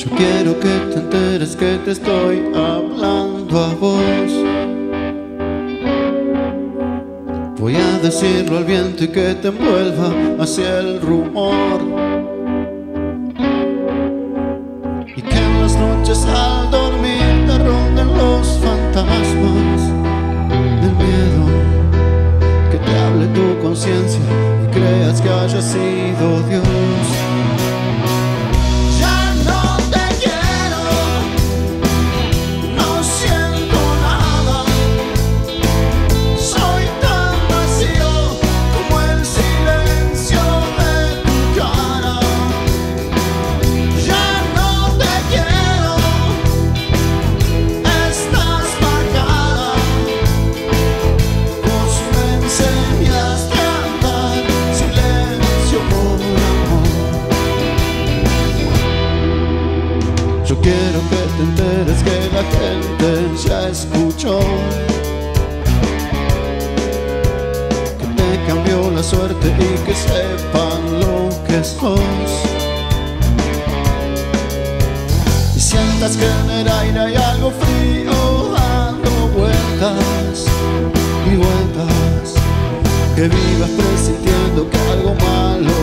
Yo quiero que te enteres que te estoy hablando a vos. Voy a decirlo al viento y que te envuelva hacia el rumor, y que en las noches al dormir te ronden los fantasmas del miedo, que te hable tu conciencia y creas que haya sido Dios. Yo quiero que te enteres que la gente ya escuchó, que te cambió la suerte y que sepan lo que sos. Y sientas que en el aire hay algo frío dando vueltas y vueltas, que vivas presintiendo que algo malo